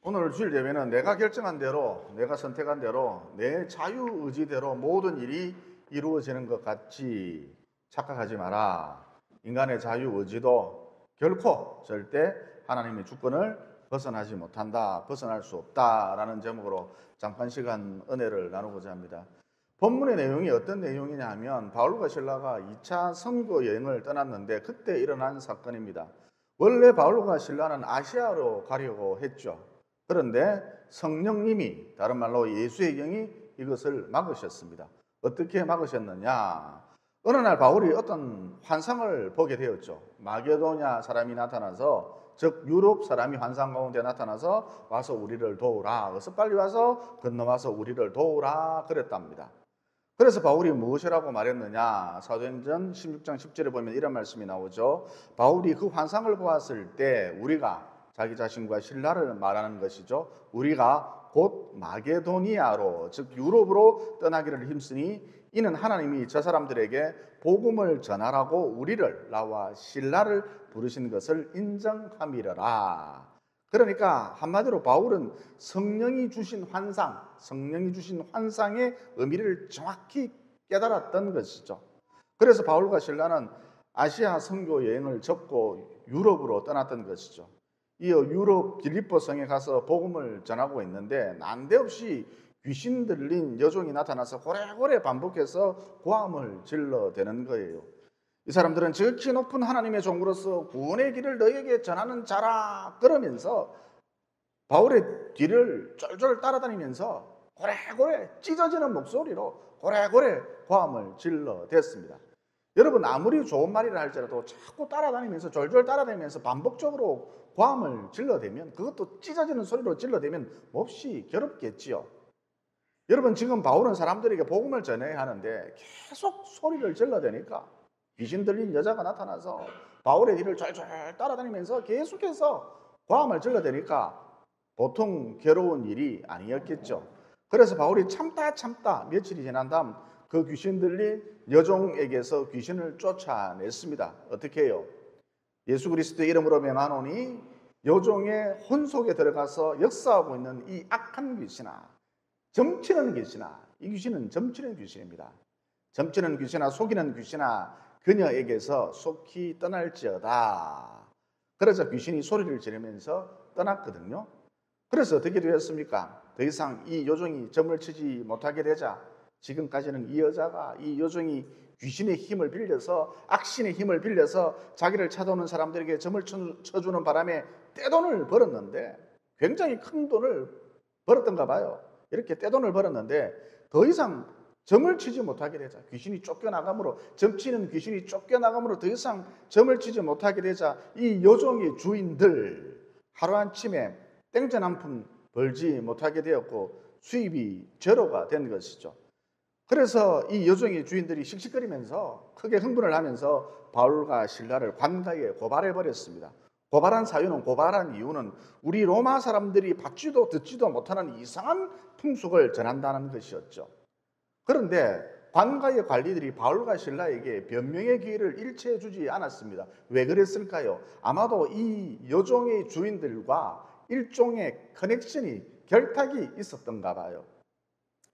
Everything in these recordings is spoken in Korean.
오늘 주일 예배는 내가 결정한 대로, 내가 선택한 대로, 내 자유의지대로 모든 일이 이루어지는 것 같이 착각하지 마라. 인간의 자유의지도 결코 절대 하나님의 주권을 벗어나지 못한다, 벗어날 수 없다라는 제목으로 잠깐 시간 은혜를 나누고자 합니다. 본문의 내용이 어떤 내용이냐 하면 바울과 실라가 2차 선교 여행을 떠났는데 그때 일어난 사건입니다. 원래 바울과 실라는 아시아로 가려고 했죠. 그런데 성령님이, 다른 말로 예수의 영이 이것을 막으셨습니다. 어떻게 막으셨느냐? 어느 날 바울이 어떤 환상을 보게 되었죠. 마게도냐 사람이 나타나서, 즉 유럽 사람이 환상 가운데 나타나서 와서 우리를 도우라, 어서 빨리 와서 건너와서 우리를 도우라 그랬답니다. 그래서 바울이 무엇이라고 말했느냐? 사도행전 16장 10절에 보면 이런 말씀이 나오죠. 바울이 그 환상을 보았을 때 우리가, 자기 자신과 실라를 말하는 것이죠, 우리가 곧 마게도니아로, 즉 유럽으로 떠나기를 힘쓰니 이는 하나님이 저 사람들에게 복음을 전하라고 우리를, 나와 실라를 부르신 것을 인정함이러라. 그러니까 한마디로 바울은 성령이 주신 환상, 성령이 주신 환상의 의미를 정확히 깨달았던 것이죠. 그래서 바울과 실라는 아시아 선교 여행을 접고 유럽으로 떠났던 것이죠. 이어 유럽 빌립보 성에 가서 복음을 전하고 있는데 난데없이 귀신 들린 여종이 나타나서 고래고래 반복해서 고함을 질러대는 거예요. 이 사람들은 지극히 높은 하나님의 종으로서 구원의 길을 너희에게 전하는 자라 그러면서 바울의 뒤를 쫄쫄 따라다니면서 고래고래 찢어지는 목소리로 고래고래 고함을 질러댔습니다. 여러분, 아무리 좋은 말이라 할지라도 자꾸 따라다니면서 졸졸 따라다니면서 반복적으로 고함을 질러대면, 그것도 찢어지는 소리로 질러대면 몹시 괴롭겠지요. 여러분, 지금 바울은 사람들에게 복음을 전해야 하는데 계속 소리를 질러대니까 귀신 들린 여자가 나타나서 바울의 뒤를 졸졸 따라다니면서 계속해서 고함을 질러대니까 보통 괴로운 일이 아니었겠죠. 그래서 바울이 참다 며칠이 지난 다음 그 귀신 들린 여종에게서 귀신을 쫓아냈습니다. 어떻게 해요? 예수 그리스도의 이름으로 명하노니 여종의 혼속에 들어가서 역사하고 있는 이 악한 귀신아, 점치는 귀신아, 이 귀신은 점치는 귀신입니다. 점치는 귀신아, 속이는 귀신아, 그녀에게서 속히 떠날지어다. 그래서 귀신이 소리를 지르면서 떠났거든요. 그래서 어떻게 되었습니까? 더 이상 이 여종이 점을 치지 못하게 되자 지금까지는 이 여자가, 이 여종이 귀신의 힘을 빌려서, 악신의 힘을 빌려서 자기를 찾아오는 사람들에게 점을 쳐주는 바람에 떼돈을 벌었는데, 굉장히 큰 돈을 벌었던가 봐요. 이렇게 떼돈을 벌었는데 더 이상 점을 치지 못하게 되자, 귀신이 쫓겨나가므로, 점치는 귀신이 쫓겨나가므로 더 이상 점을 치지 못하게 되자 이 여종의 주인들 하루아침에 땡전 한 푼 벌지 못하게 되었고 수입이 제로가 된 것이죠. 그래서 이 여종의 주인들이 씩씩거리면서 크게 흥분을 하면서 바울과 실라를 관가에 고발해 버렸습니다. 고발한 이유는 우리 로마 사람들이 받지도 듣지도 못하는 이상한 풍속을 전한다는 것이었죠. 그런데 관가의 관리들이 바울과 실라에게 변명의 기회를 일체해 주지 않았습니다. 왜 그랬을까요? 아마도 이 여종의 주인들과 일종의 커넥션이, 결탁이 있었던가 봐요.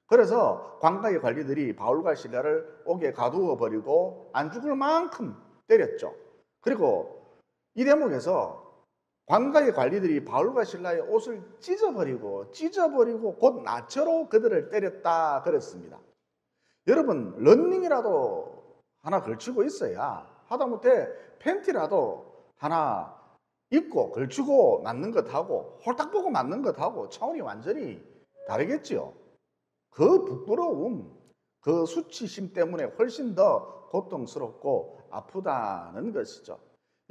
그래서 관가의 관리들이 바울과 실라를 옥에 가두어 버리고 안 죽을 만큼 때렸죠. 그리고 이 대목에서 관가의 관리들이 바울과 실라의 옷을 찢어버리고 곧 나처로 그들을 때렸다 그랬습니다. 여러분, 런닝이라도 하나 걸치고 있어야, 하다못해 팬티라도 하나 입고 걸치고 맞는 것하고 홀딱 보고 맞는 것하고 차원이 완전히 다르겠지요. 그 부끄러움, 그 수치심 때문에 훨씬 더 고통스럽고 아프다는 것이죠.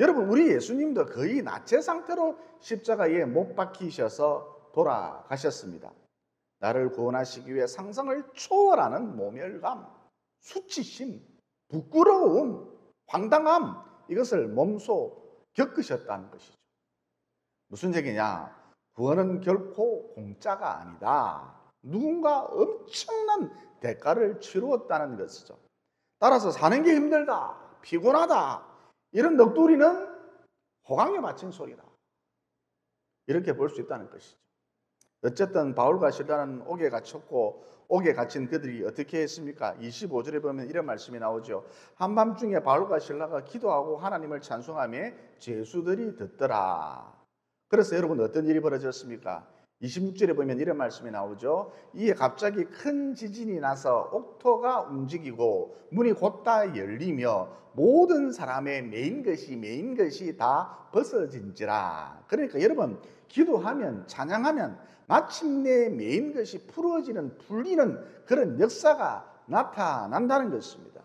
여러분, 우리 예수님도 거의 나체 상태로 십자가에 못 박히셔서 돌아가셨습니다. 나를 구원하시기 위해 상상을 초월하는 모멸감, 수치심, 부끄러움, 황당함, 이것을 몸소 겪으셨다는 것이죠. 무슨 얘기냐? 구원은 결코 공짜가 아니다. 누군가 엄청난 대가를 치루었다는 것이죠. 따라서 사는 게 힘들다, 피곤하다, 이런 넋두리는 호강에 바친 소리다, 이렇게 볼 수 있다는 것이죠. 어쨌든 바울과 실라는 옥에 갇혔고 옥에 갇힌 그들이 어떻게 했습니까? 25절에 보면 이런 말씀이 나오죠. 한밤중에 바울과 실라가 기도하고 하나님을 찬송하며 죄수들이 듣더라. 그래서 여러분 어떤 일이 벌어졌습니까? 26절에 보면 이런 말씀이 나오죠. 이에 갑자기 큰 지진이 나서 옥토가 움직이고 문이 곧다 열리며 모든 사람의 메인 것이 다 벗어진지라. 그러니까 여러분 기도하면 찬양하면 마침내 메인 것이 풀어지는 풀리는 그런 역사가 나타난다는 것입니다.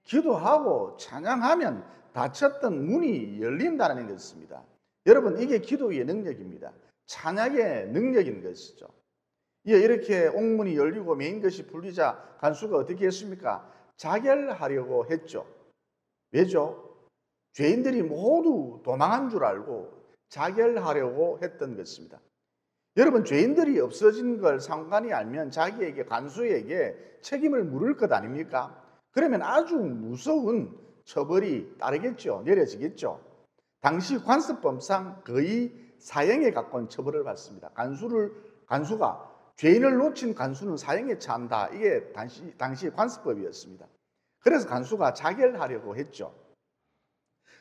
기도하고 찬양하면 닫혔던 문이 열린다는 것입니다. 여러분 이게 기도의 능력입니다. 찬양의 능력인 것이죠. 이렇게 옥문이 열리고 메인 것이 풀리자 간수가 어떻게 했습니까? 자결하려고 했죠. 왜죠? 죄인들이 모두 도망한 줄 알고 자결하려고 했던 것입니다. 여러분 죄인들이 없어진 걸 상관이 알면 자기에게 간수에게 책임을 물을 것 아닙니까? 그러면 아주 무서운 처벌이 따르겠죠. 내려지겠죠. 당시 관습법상 거의 사형에 가까운 처벌을 받습니다. 간수가 죄인을 놓친 간수는 사형에 처한다. 이게 당시 관습법이었습니다. 그래서 간수가 자결하려고 했죠.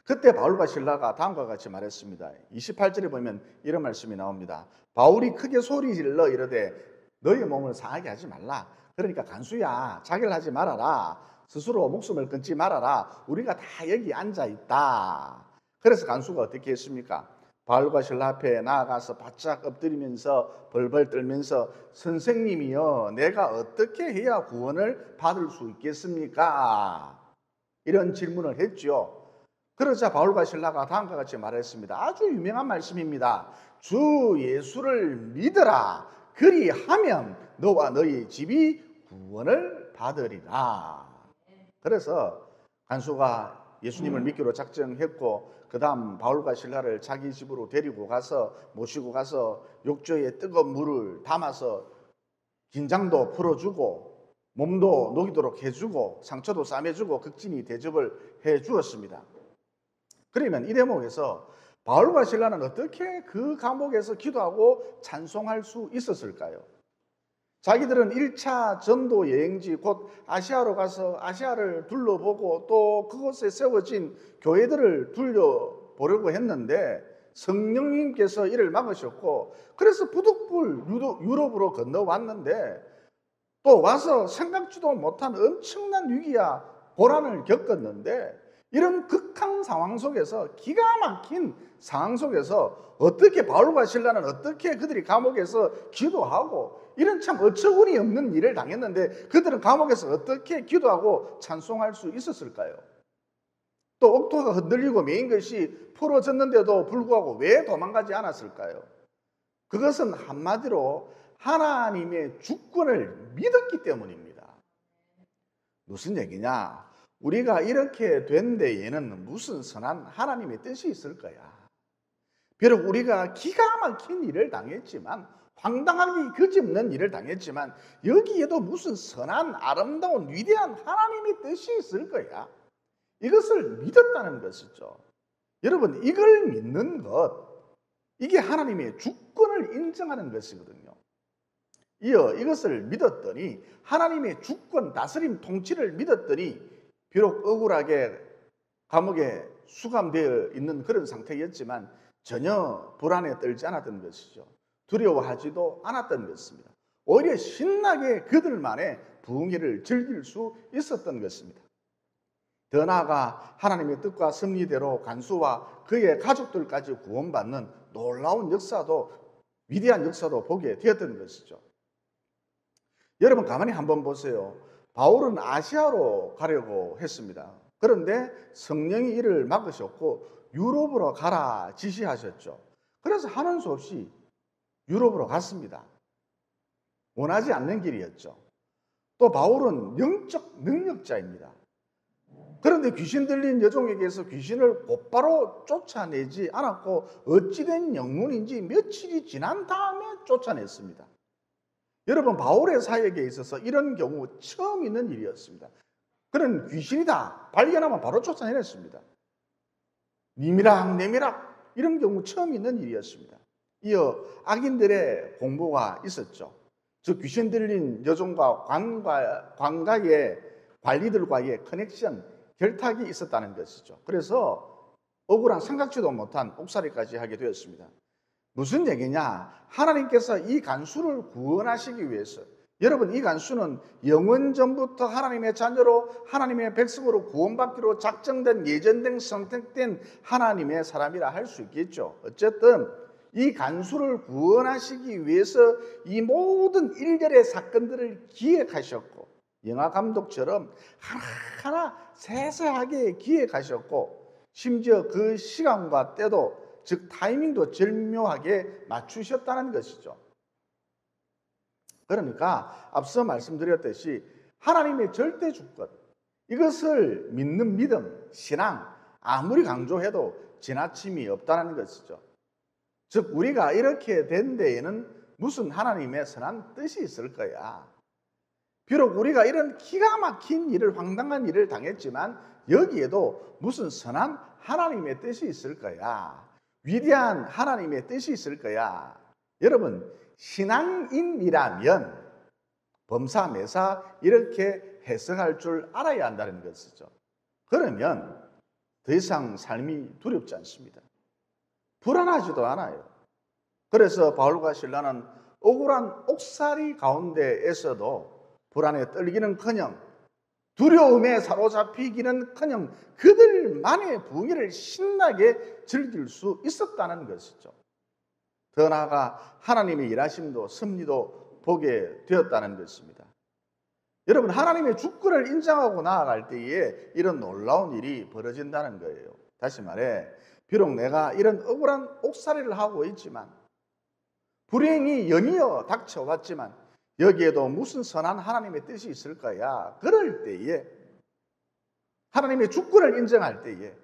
그때 바울과 실라가 다음과 같이 말했습니다. 28절에 보면 이런 말씀이 나옵니다. 바울이 크게 소리질러 이르되 너의 몸을 상하게 하지 말라. 그러니까 간수야 자결하지 말아라. 스스로 목숨을 끊지 말아라. 우리가 다 여기 앉아 있다. 그래서 간수가 어떻게 했습니까? 바울과 실라 앞에 나아가서 바짝 엎드리면서 벌벌 떨면서 선생님이여 내가 어떻게 해야 구원을 받을 수 있겠습니까? 이런 질문을 했죠. 그러자 바울과 실라가 다음과 같이 말했습니다. 아주 유명한 말씀입니다. 주 예수를 믿으라. 그리하면 너와 너희 집이 구원을 받으리라. 그래서 간수가 예수님을 믿기로 작정했고 그 다음 바울과 실라를 자기 집으로 데리고 가서 모시고 가서 욕조에 뜨거운 물을 담아서 긴장도 풀어주고 몸도 녹이도록 해주고 상처도 싸매주고 극진히 대접을 해주었습니다. 그러면 이 대목에서 바울과 실라는 어떻게 그 감옥에서 기도하고 찬송할 수 있었을까요? 자기들은 1차 전도 여행지 곧 아시아로 가서 아시아를 둘러보고 또 그곳에 세워진 교회들을 둘러보려고 했는데 성령님께서 이를 막으셨고 그래서 부득불 유럽으로 건너왔는데 또 와서 생각지도 못한 엄청난 위기와 고난을 겪었는데 이런 극한 상황 속에서 기가 막힌 상황 속에서 어떻게 바울과 실라는 어떻게 그들이 감옥에서 기도하고 이런 참 어처구니 없는 일을 당했는데 그들은 감옥에서 어떻게 기도하고 찬송할 수 있었을까요? 또 옥토가 흔들리고 메인 것이 풀어졌는데도 불구하고 왜 도망가지 않았을까요? 그것은 한마디로 하나님의 주권을 믿었기 때문입니다. 무슨 얘기냐? 우리가 이렇게 된 데에는 무슨 선한 하나님의 뜻이 있을 거야. 비록 우리가 기가 막힌 일을 당했지만 황당하기 그지없는 일을 당했지만 여기에도 무슨 선한 아름다운 위대한 하나님의 뜻이 있을 거야. 이것을 믿었다는 것이죠. 여러분 이걸 믿는 것 이게 하나님의 주권을 인정하는 것이거든요. 이어 이것을 믿었더니 하나님의 주권 다스림 통치를 믿었더니 비록 억울하게 감옥에 수감되어 있는 그런 상태였지만 전혀 불안에 떨지 않았던 것이죠. 두려워하지도 않았던 것입니다. 오히려 신나게 그들만의 부흥회를 즐길 수 있었던 것입니다. 더 나아가 하나님의 뜻과 섭리대로 간수와 그의 가족들까지 구원받는 놀라운 역사도 위대한 역사도 보게 되었던 것이죠. 여러분 가만히 한번 보세요. 바울은 아시아로 가려고 했습니다. 그런데 성령이 이를 막으셨고 유럽으로 가라 지시하셨죠. 그래서 하는 수 없이 유럽으로 갔습니다. 원하지 않는 길이었죠. 또 바울은 영적 능력자입니다. 그런데 귀신 들린 여종에게서 귀신을 곧바로 쫓아내지 않았고 어찌된 영문인지 며칠이 지난 다음에 쫓아냈습니다. 여러분 바울의 사역에 있어서 이런 경우 처음 있는 일이었습니다. 그는 귀신이다 발견하면 바로 쫓아내냈습니다. 니미락 내미락 이런 경우 처음 있는 일이었습니다. 이어 악인들의 공보가 있었죠. 즉 귀신 들린 여종과 관가의 관리들과의 커넥션, 결탁이 있었다는 것이죠. 그래서 억울한 생각지도 못한 옥살이까지 하게 되었습니다. 무슨 얘기냐? 하나님께서 이 간수를 구원하시기 위해서, 여러분 이 간수는 영원 전부터 하나님의 자녀로 하나님의 백성으로 구원받기로 작정된, 예정된, 선택된 하나님의 사람이라 할 수 있겠죠. 어쨌든 이 간수를 구원하시기 위해서 이 모든 일련의 사건들을 기획하셨고, 영화 감독처럼 하나하나 세세하게 기획하셨고, 심지어 그 시간과 때도, 즉 타이밍도 절묘하게 맞추셨다는 것이죠. 그러니까 앞서 말씀드렸듯이 하나님의 절대 주권, 이것을 믿는 믿음, 신앙, 아무리 강조해도 지나침이 없다는 것이죠. 즉 우리가 이렇게 된 데에는 무슨 하나님의 선한 뜻이 있을 거야. 비록 우리가 이런 기가 막힌 일을, 황당한 일을 당했지만 여기에도 무슨 선한 하나님의 뜻이 있을 거야. 위대한 하나님의 뜻이 있을 거야. 여러분, 신앙인이라면 범사매사 이렇게 해석할 줄 알아야 한다는 것이죠. 그러면 더 이상 삶이 두렵지 않습니다. 불안하지도 않아요. 그래서 바울과 실라는 억울한 옥살이 가운데에서도 불안에 떨기는커녕, 두려움에 사로잡히기는커녕 그들만의 부귀를 신나게 즐길 수 있었다는 것이죠. 더 나아가 하나님의 일하심도 섭리도 보게 되었다는 것입니다. 여러분, 하나님의 주권을 인정하고 나아갈 때에 이런 놀라운 일이 벌어진다는 거예요. 다시 말해, 비록 내가 이런 억울한 옥살이를 하고 있지만, 불행이 연이어 닥쳐왔지만 여기에도 무슨 선한 하나님의 뜻이 있을 거야. 그럴 때에, 하나님의 주권을 인정할 때에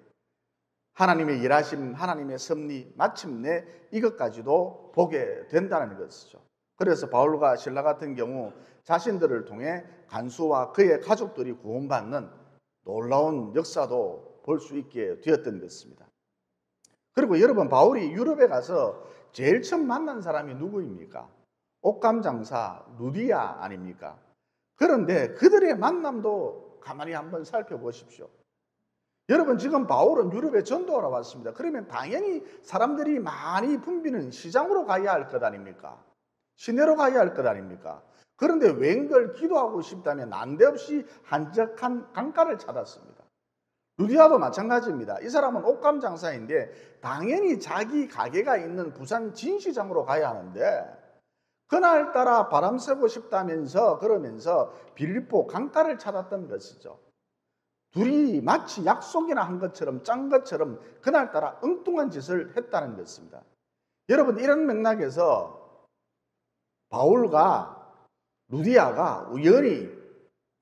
하나님의 일하심, 하나님의 섭리, 마침내 이것까지도 보게 된다는 것이죠. 그래서 바울과 실라 같은 경우 자신들을 통해 간수와 그의 가족들이 구원받는 놀라운 역사도 볼 수 있게 되었던 것입니다. 그리고 여러분, 바울이 유럽에 가서 제일 처음 만난 사람이 누구입니까? 옷감 장사 루디아 아닙니까? 그런데 그들의 만남도 가만히 한번 살펴보십시오. 여러분, 지금 바울은 유럽에 전도하러 왔습니다. 그러면 당연히 사람들이 많이 붐비는 시장으로 가야 할 것 아닙니까? 시내로 가야 할 것 아닙니까? 그런데 웬걸 기도하고 싶다면 난데없이 한적한 강가를 찾았습니다. 루디아도 마찬가지입니다. 이 사람은 옷감 장사인데 당연히 자기 가게가 있는 부산 진시장으로 가야 하는데 그날따라 바람 쐬고 싶다면서 그러면서 빌립보 강가를 찾았던 것이죠. 둘이 마치 약속이나 한 것처럼 짠 것처럼 그날따라 엉뚱한 짓을 했다는 것입니다. 여러분, 이런 맥락에서 바울과 루디아가 우연히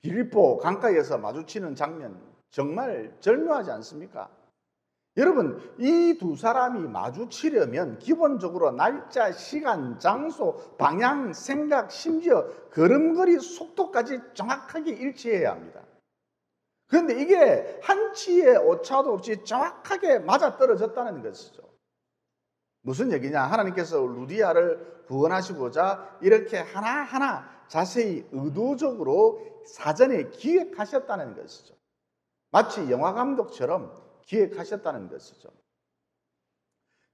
빌립보 강가에서 마주치는 장면, 정말 절묘하지 않습니까? 여러분, 이 두 사람이 마주치려면 기본적으로 날짜, 시간, 장소, 방향, 생각, 심지어 걸음걸이 속도까지 정확하게 일치해야 합니다. 그런데 이게 한치의 오차도 없이 정확하게 맞아떨어졌다는 것이죠. 무슨 얘기냐? 하나님께서 루디아를 구원하시고자 이렇게 하나하나 자세히 의도적으로 사전에 기획하셨다는 것이죠. 마치 영화 감독처럼 기획하셨다는 것이죠.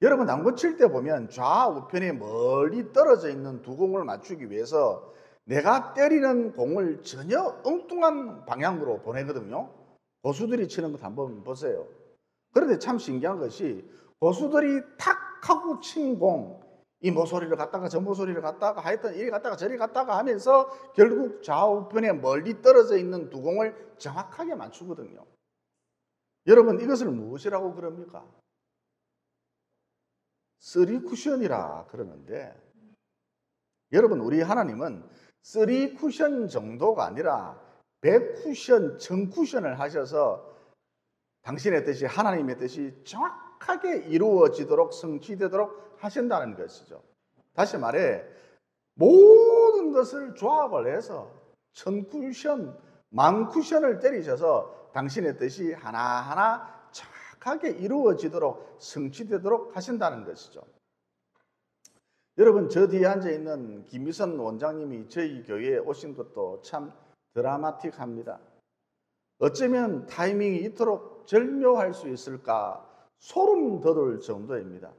여러분, 당구 칠 때 보면 좌우편에 멀리 떨어져 있는 두 공을 맞추기 위해서 내가 때리는 공을 전혀 엉뚱한 방향으로 보내거든요. 고수들이 치는 것 한번 보세요. 그런데 참 신기한 것이 고수들이 탁 하고 친 공, 이 모서리를 갔다가 저 모서리를 갔다가 하여튼 이리 갔다가 저리 갔다가 하면서 결국 좌우편에 멀리 떨어져 있는 두 공을 정확하게 맞추거든요. 여러분, 이것을 무엇이라고 그럽니까? 쓰리 쿠션이라 그러는데, 여러분, 우리 하나님은 쓰리 쿠션 정도가 아니라 100쿠션, 1000쿠션을 하셔서 당신의 뜻이, 하나님의 뜻이 정확하게 이루어지도록, 성취되도록 하신다는 것이죠. 다시 말해, 모든 것을 조합을 해서 1000쿠션, 10,000쿠션을 때리셔서 당신의 뜻이 하나하나 정확하게 이루어지도록, 성취되도록 하신다는 것이죠. 여러분, 저 뒤에 앉아있는 김미선 원장님이 저희 교회에 오신 것도 참 드라마틱합니다. 어쩌면 타이밍이 이토록 절묘할 수 있을까 소름 돋을 정도입니다.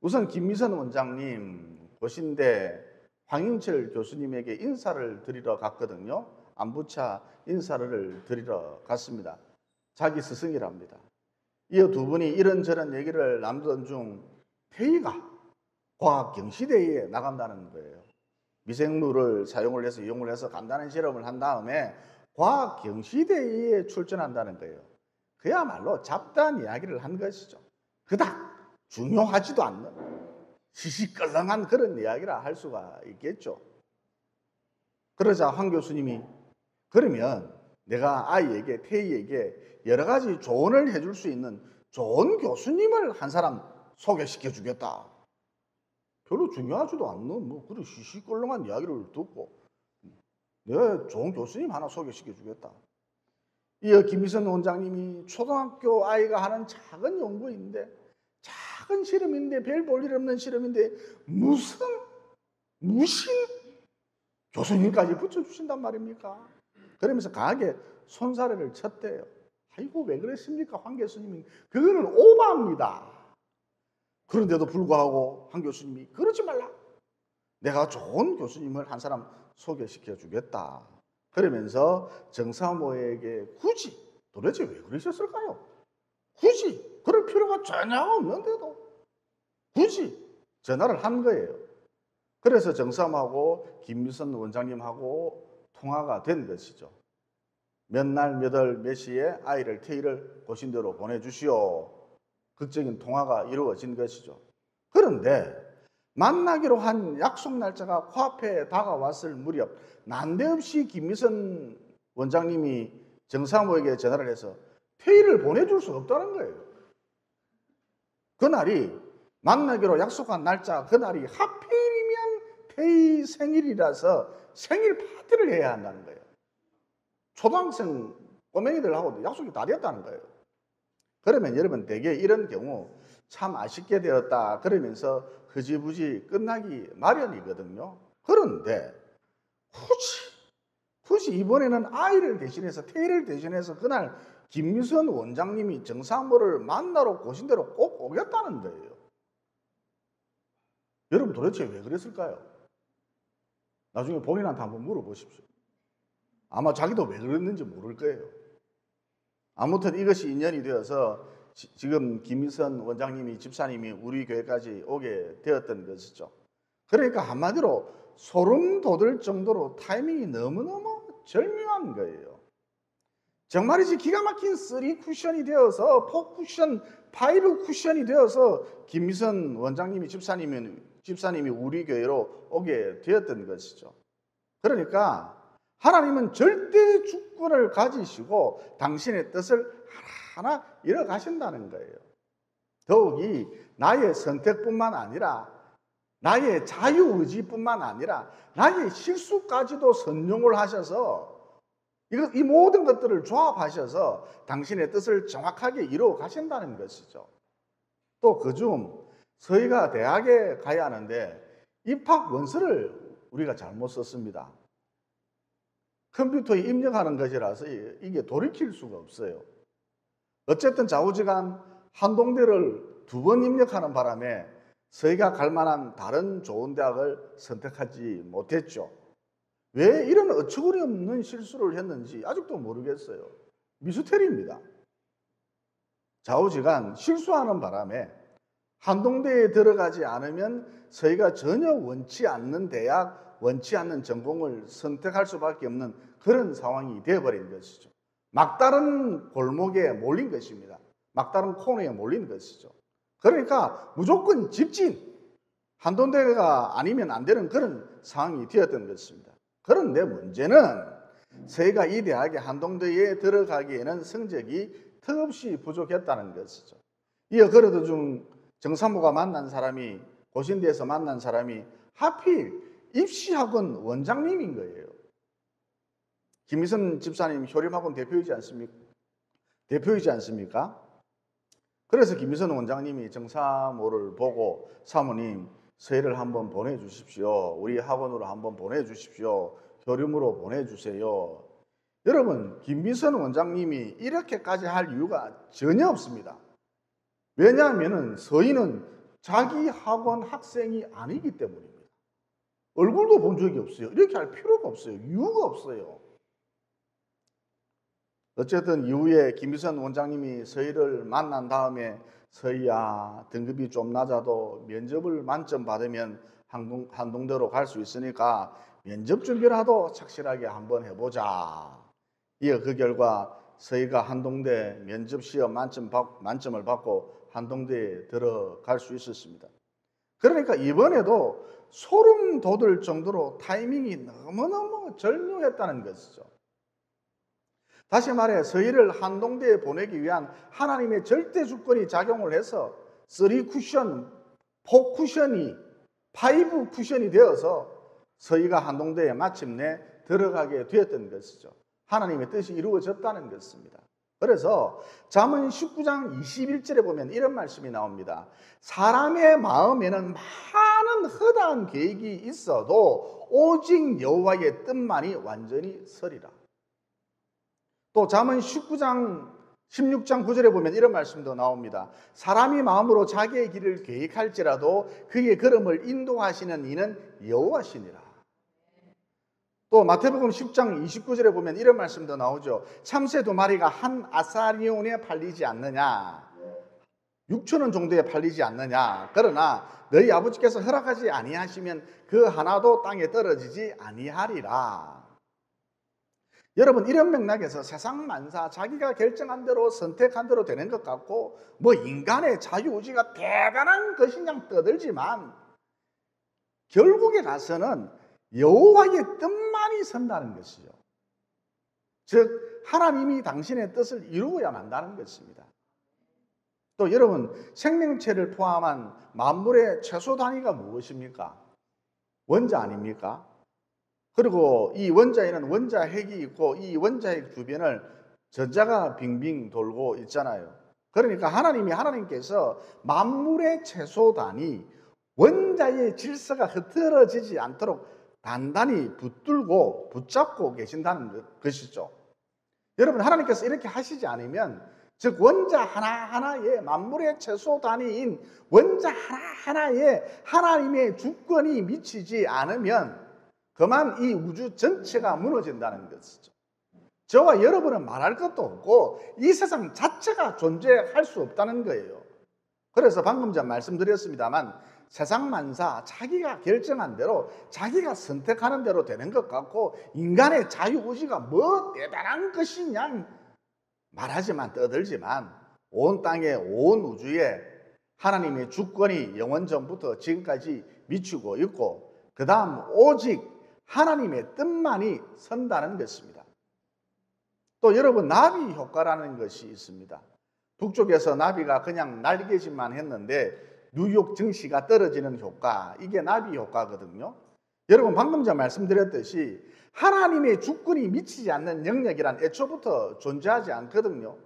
우선 김미선 원장님 고신대 황영철 교수님에게 인사를 드리러 갔거든요. 안부차 인사를 드리러 갔습니다. 자기 스승이랍니다. 이어 두 분이 이런저런 얘기를 나누던 중 태희가 과학경시대회에 나간다는 거예요. 미생물을 사용을 해서 이용을 해서 간단한 실험을 한 다음에 과학경시대회에 출전한다는 거예요. 그야말로 잡다한 이야기를 한 것이죠. 그닥 중요하지도 않는 시시껄렁한 그런 이야기라 할 수가 있겠죠. 그러자 황 교수님이 그러면 내가 아이에게 태희에게 여러 가지 조언을 해줄 수 있는 좋은 교수님을 한 사람 소개시켜 주겠다. 별로 중요하지도 않는 뭐 그런 시시껄렁한 이야기를 듣고 내가 좋은 교수님 하나 소개시켜 주겠다. 이어 김미선 원장님이 초등학교 아이가 하는 작은 연구인데 작은 실험인데 별 볼 일 없는 실험인데 무슨 무신 교수님까지 붙여주신단 말입니까? 그러면서 강하게 손사래를 쳤대요. 아이고 왜 그랬습니까? 황 교수님이 그거는 오바입니다. 그런데도 불구하고 황 교수님이 그러지 말라. 내가 좋은 교수님을 한 사람 소개시켜 주겠다. 그러면서 정사모에게 굳이 도대체 왜 그러셨을까요? 굳이 그럴 필요가 전혀 없는데도 굳이 전화를 한 거예요. 그래서 정사모하고 김미선 원장님하고 통화가 된 것이죠. 몇 날, 몇 월, 몇 시에 아이를 태희를 고신대로 보내주시오. 극적인 통화가 이루어진 것이죠. 그런데 만나기로 한 약속 날짜가 코앞에 다가왔을 무렵 난데없이 김미선 원장님이 정사모에게 전화를 해서 태희를 보내줄 수 없다는 거예요. 그날이 만나기로 약속한 날짜 그날이 하필이면 태희 생일이라서 생일 파티를 해야 한다는 거예요. 초등학생 꼬맹이들하고도 약속이 다 되었다는 거예요. 그러면 여러분 대개 이런 경우 참 아쉽게 되었다 그러면서 흐지부지 끝나기 마련이거든요. 그런데 굳이 이번에는 아이를 대신해서 태희를 대신해서 그날 김미선 원장님이 정사모를 만나러 고신대로 꼭 오겠다는 거예요. 여러분 도대체 왜 그랬을까요? 나중에 본인한테 한번 물어보십시오. 아마 자기도 왜 그랬는지 모를 거예요. 아무튼 이것이 인연이 되어서 지금 김미선 원장님이 집사님이 우리 교회까지 오게 되었던 것이죠. 그러니까 한마디로 소름 돋을 정도로 타이밍이 너무너무 절묘한 거예요. 정말이지 기가 막힌 3 쿠션이 되어서 4 쿠션, 5 쿠션이 되어서 김미선 원장님이 집사님이 우리 교회로 오게 되었던 것이죠. 그러니까 하나님은 절대 주권을 가지시고 당신의 뜻을 하나하나 이뤄가신다는 거예요. 더욱이 나의 선택뿐만 아니라 나의 자유의지뿐만 아니라 나의 실수까지도 선용을 하셔서 이 모든 것들을 조합하셔서 당신의 뜻을 정확하게 이루어 가신다는 것이죠. 또 그중 저희가 대학에 가야 하는데 입학 원서를 우리가 잘못 썼습니다. 컴퓨터에 입력하는 것이라서 이게 돌이킬 수가 없어요. 어쨌든 좌우지간 한동대를 2번 입력하는 바람에 저희가 갈 만한 다른 좋은 대학을 선택하지 못했죠. 왜 이런 어처구니 없는 실수를 했는지 아직도 모르겠어요. 미스테리입니다. 좌우지간 실수하는 바람에 한동대에 들어가지 않으면 저희가 전혀 원치 않는 대학, 원치 않는 전공을 선택할 수밖에 없는 그런 상황이 되어버린 것이죠. 막다른 골목에 몰린 것입니다. 막다른 코너에 몰린 것이죠. 그러니까 무조건 집진, 한동대가 아니면 안 되는 그런 상황이 되었던 것입니다. 그런데 문제는 저희가 이 대학에 한동대에 들어가기에는 성적이 턱없이 부족했다는 것이죠. 이어 그러던 중 정사모가 만난 사람이, 고신대에서 만난 사람이 하필 입시학원 원장님인 거예요. 김미선 집사님 효림학원 대표이지 않습니까? 그래서 김미선 원장님이 정사모를 보고 사모님, 서희를 한번 보내주십시오. 우리 학원으로 한번 보내주십시오. 교림으로 보내주세요. 여러분, 김미선 원장님이 이렇게까지 할 이유가 전혀 없습니다. 왜냐하면 서희는 자기 학원 학생이 아니기 때문입니다. 얼굴도 본 적이 없어요. 이렇게 할 필요가 없어요. 이유가 없어요. 어쨌든 이후에 김미선 원장님이 서희를 만난 다음에 서희야, 등급이 좀 낮아도 면접을 만점 받으면 한동대로 갈 수 있으니까 면접 준비라도 착실하게 한번 해보자. 이어 그 결과 서희가 한동대 면접 시험 만점을 받고 한동대에 들어갈 수 있었습니다. 그러니까 이번에도 소름 돋을 정도로 타이밍이 너무너무 절묘했다는 것이죠. 다시 말해 서희를 한동대에 보내기 위한 하나님의 절대 주권이 작용을 해서 3쿠션, 4쿠션이 5쿠션이 되어서 서희가 한동대에 마침내 들어가게 되었던 것이죠. 하나님의 뜻이 이루어졌다는 것입니다. 그래서 잠언 19장 21절에 보면 이런 말씀이 나옵니다. 사람의 마음에는 많은 허다한 계획이 있어도 오직 여호와의 뜻만이 완전히 서리라. 또 잠언 16장 9절에 보면 이런 말씀도 나옵니다. 사람이 마음으로 자기의 길을 계획할지라도 그의 걸음을 인도하시는 이는 여호와시니라. 또 마태복음 10장 29절에 보면 이런 말씀도 나오죠. 참새 2마리가 한 아사리온에 팔리지 않느냐, 6,000원 정도에 팔리지 않느냐. 그러나 너희 아버지께서 허락하지 아니하시면 그 하나도 땅에 떨어지지 아니하리라. 여러분, 이런 맥락에서 세상 만사 자기가 결정한 대로 선택한 대로 되는 것 같고 뭐 인간의 자유의지가 대단한 것이냐 떠들지만 결국에 가서는 여호와의 뜻만이 선다는 것이죠. 즉 하나님이 당신의 뜻을 이루어야 한다는 것입니다. 또 여러분, 생명체를 포함한 만물의 최소 단위가 무엇입니까? 원자 아닙니까? 그리고 이 원자에는 원자핵이 있고 이 원자핵 주변을 전자가 빙빙 돌고 있잖아요. 그러니까 하나님께서 만물의 최소 단위 원자의 질서가 흐트러지지 않도록 단단히 붙잡고 계신다는 것이죠. 여러분, 하나님께서 이렇게 하시지 않으면, 즉 원자 하나하나에 만물의 최소 단위인 원자 하나하나에 하나님의 주권이 미치지 않으면 그만 이 우주 전체가 무너진다는 것이죠. 저와 여러분은 말할 것도 없고 이 세상 자체가 존재할 수 없다는 거예요. 그래서 방금 전 말씀드렸습니다만 세상 만사 자기가 결정한 대로 자기가 선택하는 대로 되는 것 같고 인간의 자유의지가 뭐 대단한 것이냐 말하지만 떠들지만 온 땅에 온 우주에 하나님의 주권이 영원전부터 지금까지 미치고 있고 그 다음 오직 하나님의 뜻만이 선다는 것입니다. 또 여러분, 나비 효과라는 것이 있습니다. 북쪽에서 나비가 그냥 날개짓만 했는데 뉴욕 증시가 떨어지는 효과, 이게 나비 효과거든요. 여러분, 방금 전에 말씀드렸듯이 하나님의 주권이 미치지 않는 영역이란 애초부터 존재하지 않거든요.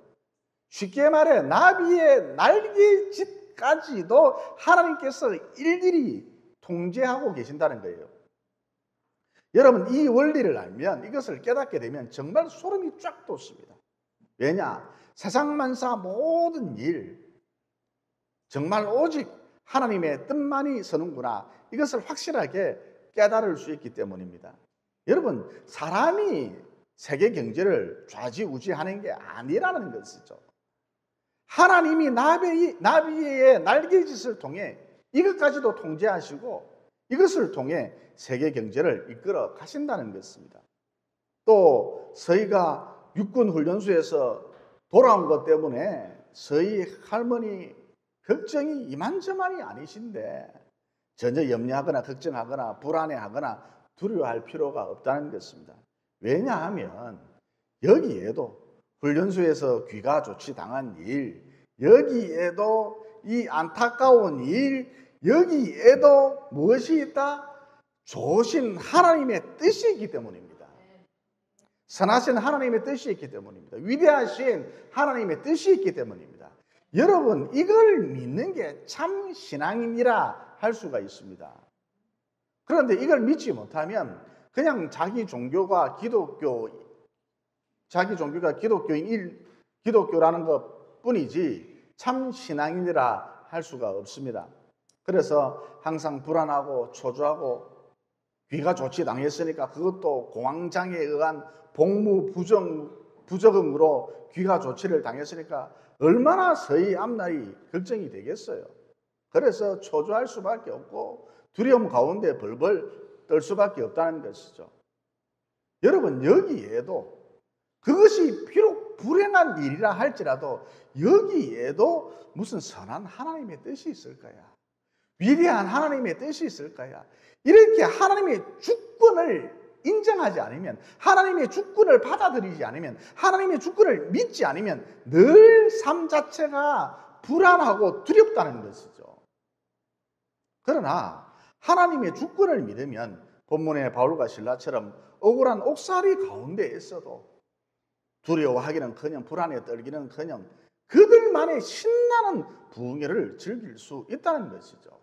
쉽게 말해 나비의 날개짓까지도 하나님께서 일일이 통제하고 계신다는 거예요. 여러분, 이 원리를 알면, 이것을 깨닫게 되면 정말 소름이 쫙 돋습니다. 왜냐? 세상 만사 모든 일 정말 오직 하나님의 뜻만이 서는구나, 이것을 확실하게 깨달을 수 있기 때문입니다. 여러분, 사람이 세계 경제를 좌지우지하는 게 아니라는 것이죠. 하나님이 나비의 날개짓을 통해 이것까지도 통제하시고 이것을 통해 세계 경제를 이끌어 가신다는 것입니다. 또 서희가 육군 훈련소에서 돌아온 것 때문에 서희 할머니 걱정이 이만저만이 아니신데 전혀 염려하거나 걱정하거나 불안해하거나 두려워할 필요가 없다는 것입니다. 왜냐하면 여기에도 훈련소에서 귀가 조치당한 일, 여기에도 이 안타까운 일, 여기에도 무엇이 있다? 좋으신 하나님의 뜻이 있기 때문입니다. 선하신 하나님의 뜻이 있기 때문입니다. 위대하신 하나님의 뜻이 있기 때문입니다. 여러분, 이걸 믿는 게 참 신앙이라 할 수가 있습니다. 그런데 이걸 믿지 못하면 그냥 자기 종교가 기독교라는 것 뿐이지 참 신앙인이라 할 수가 없습니다. 그래서 항상 불안하고 초조하고 귀가 조치 당했으니까 그것도 공황장애에 의한 복무 부적응으로 귀가 조치를 당했으니까 얼마나 서희 앞날이 걱정이 되겠어요. 그래서 초조할 수밖에 없고 두려움 가운데 벌벌 떨 수밖에 없다는 것이죠. 여러분, 여기에도 그것이 비록 불행한 일이라 할지라도 여기에도 무슨 선한 하나님의 뜻이 있을 거야. 위대한 하나님의 뜻이 있을 거야. 이렇게 하나님의 주권을 인정하지 않으면, 하나님의 주권을 받아들이지 않으면, 하나님의 주권을 믿지 않으면 늘 삶 자체가 불안하고 두렵다는 것이죠. 그러나 하나님의 주권을 믿으면 본문의 바울과 실라처럼 억울한 옥살이 가운데 있어도 두려워하기는커녕 불안에 떨기는커녕 그들만의 신나는 부흥회를 즐길 수 있다는 것이죠.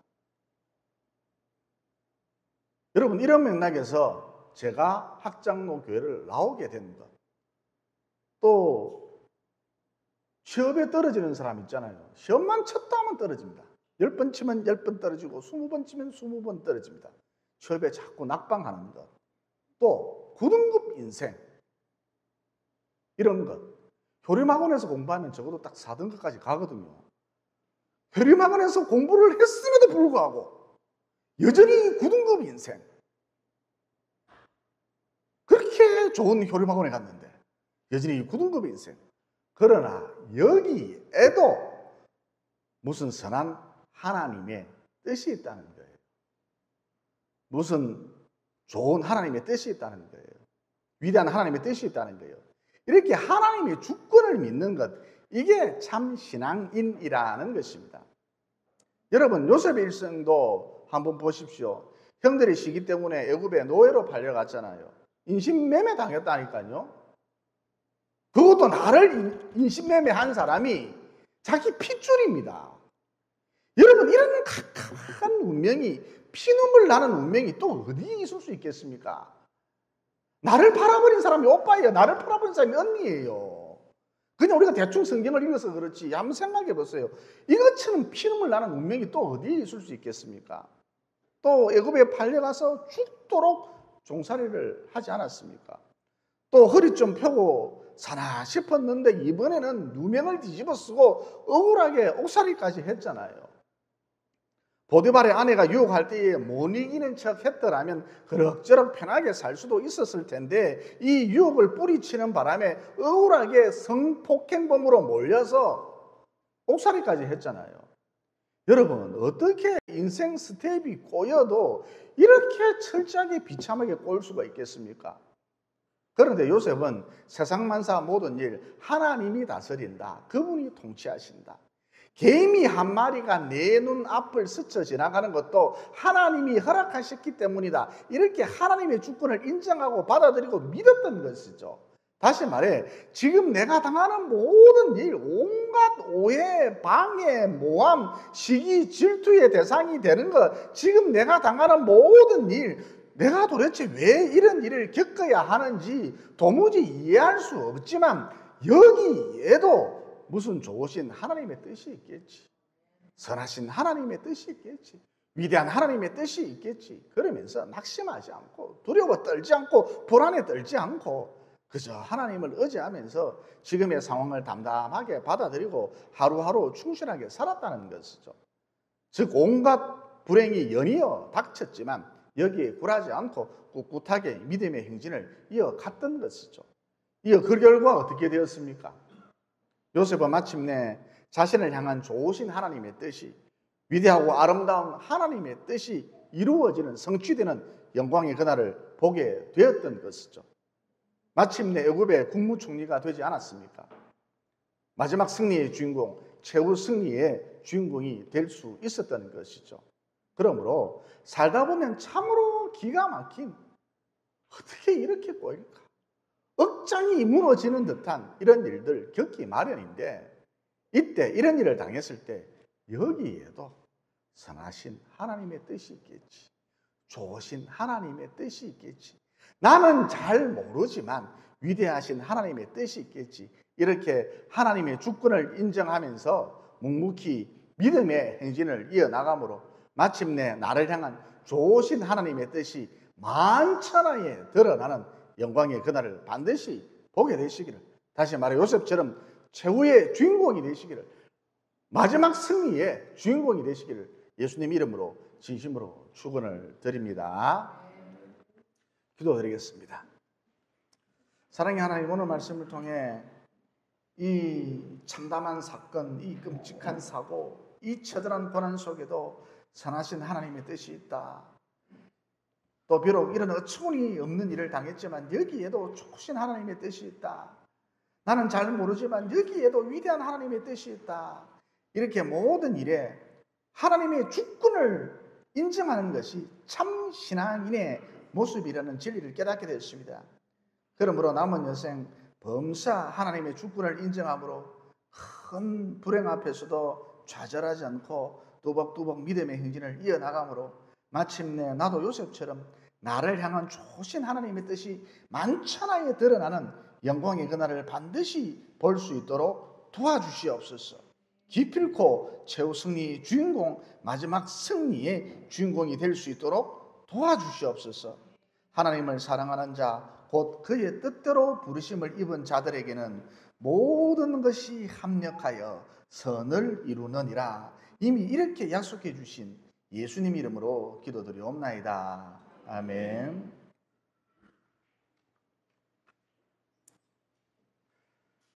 여러분, 이런 맥락에서 제가 학장로 교회를 나오게 된 것, 또 시험에 떨어지는 사람 있잖아요. 시험만 쳤다 하면 떨어집니다. 10번 치면 10번 떨어지고 20번 치면 20번 떨어집니다. 시험에 자꾸 낙방하는 것, 또 9등급 인생 이런 것, 교림학원에서 공부하면 적어도 딱 4등급까지 가거든요. 교림학원에서 공부를 했음에도 불구하고 여전히 9등급 인생, 그렇게 좋은 교림학원에 갔는데 여전히 9등급 인생. 그러나 여기에도 무슨 선한 하나님의 뜻이 있다는 거예요. 무슨 좋은 하나님의 뜻이 있다는 거예요. 위대한 하나님의 뜻이 있다는 거예요. 이렇게 하나님의 주권을 믿는 것, 이게 참 신앙인이라는 것입니다. 여러분, 요셉의 일생도 한번 보십시오. 형들이 시기 때문에 애굽에 노예로 팔려갔잖아요. 인신매매 당했다니까요. 그것도 나를 인신매매한 사람이 자기 핏줄입니다. 여러분, 이런 캄캄한 운명이, 피눈물 나는 운명이 또 어디에 있을 수 있겠습니까? 나를 팔아버린 사람이 오빠예요. 나를 팔아버린 사람이 언니예요. 그냥 우리가 대충 성경을 읽어서 그렇지 한번 생각해 보세요. 이것처럼 피눈물 나는 운명이 또 어디에 있을 수 있겠습니까? 또 애굽에 팔려가서 죽도록 종살이를 하지 않았습니까? 또 허리 좀 펴고 사나 싶었는데 이번에는 누명을 뒤집어 쓰고 억울하게 옥살이까지 했잖아요. 보디발의 아내가 유혹할 때에 못 이기는 척 했더라면 그럭저럭 편하게 살 수도 있었을 텐데 이 유혹을 뿌리치는 바람에 억울하게 성폭행범으로 몰려서 옥살이까지 했잖아요. 여러분, 어떻게 인생 스텝이 꼬여도 이렇게 철저하게 비참하게 꼬일 수가 있겠습니까? 그런데 요셉은 세상 만사 모든 일 하나님이 다스린다. 그분이 통치하신다. 개미 한 마리가 내 눈앞을 스쳐 지나가는 것도 하나님이 허락하셨기 때문이다. 이렇게 하나님의 주권을 인정하고 받아들이고 믿었던 것이죠. 다시 말해, 지금 내가 당하는 모든 일, 온갖 오해, 방해, 모함, 시기, 질투의 대상이 되는 것, 지금 내가 당하는 모든 일, 내가 도대체 왜 이런 일을 겪어야 하는지 도무지 이해할 수 없지만 여기에도 무슨 좋으신 하나님의 뜻이 있겠지. 선하신 하나님의 뜻이 있겠지. 위대한 하나님의 뜻이 있겠지. 그러면서 낙심하지 않고 두려워 떨지 않고 불안에 떨지 않고 그저 하나님을 의지하면서 지금의 상황을 담담하게 받아들이고 하루하루 충실하게 살았다는 것이죠. 즉 온갖 불행이 연이어 닥쳤지만 여기에 굴하지 않고 꿋꿋하게 믿음의 행진을 이어갔던 것이죠. 그 결과 어떻게 되었습니까? 요셉은 마침내 자신을 향한 좋으신 하나님의 뜻이, 위대하고 아름다운 하나님의 뜻이 이루어지는, 성취되는 영광의 그날을 보게 되었던 것이죠. 마침내 애굽의 국무총리가 되지 않았습니까? 마지막 승리의 주인공, 최후 승리의 주인공이 될 수 있었던 것이죠. 그러므로 살다 보면 참으로 기가 막힌, 어떻게 이렇게 꼬일까? 억장이 무너지는 듯한 이런 일들 겪기 마련인데, 이때 이런 일을 당했을 때 여기에도 선하신 하나님의 뜻이 있겠지. 좋으신 하나님의 뜻이 있겠지. 나는 잘 모르지만 위대하신 하나님의 뜻이 있겠지. 이렇게 하나님의 주권을 인정하면서 묵묵히 믿음의 행진을 이어나가므로 마침내 나를 향한 좋으신 하나님의 뜻이 만천하에 드러나는 영광의 그날을 반드시 보게 되시기를, 다시 말해 요셉처럼 최후의 주인공이 되시기를, 마지막 승리의 주인공이 되시기를 예수님 이름으로 진심으로 축원을 드립니다. 기도드리겠습니다. 사랑의 하나님, 오늘 말씀을 통해 이 참담한 사건, 이 끔찍한 사고, 이 처절한 고난 속에도 선하신 하나님의 뜻이 있다. 또 비록 이런 어처구니 없는 일을 당했지만 여기에도 좋으신 하나님의 뜻이 있다. 나는 잘 모르지만 여기에도 위대한 하나님의 뜻이 있다. 이렇게 모든 일에 하나님의 주권을 인정하는 것이 참 신앙인의 모습이라는 진리를 깨닫게 됐습니다. 그러므로 남은 여생 범사 하나님의 주권을 인정함으로 큰 불행 앞에서도 좌절하지 않고 뚜벅뚜벅 믿음의 행진을 이어나가므로 마침내 나도 요셉처럼 나를 향한 좋으신 하나님의 뜻이 만천하에 드러나는 영광의 그날을 반드시 볼 수 있도록 도와주시옵소서. 기필코 최후 승리의 주인공, 마지막 승리의 주인공이 될 수 있도록 도와주시옵소서. 하나님을 사랑하는 자, 곧 그의 뜻대로 부르심을 입은 자들에게는 모든 것이 합력하여 선을 이루느니라. 이미 이렇게 약속해 주신 예수님 이름으로 기도드리옵나이다. 아멘.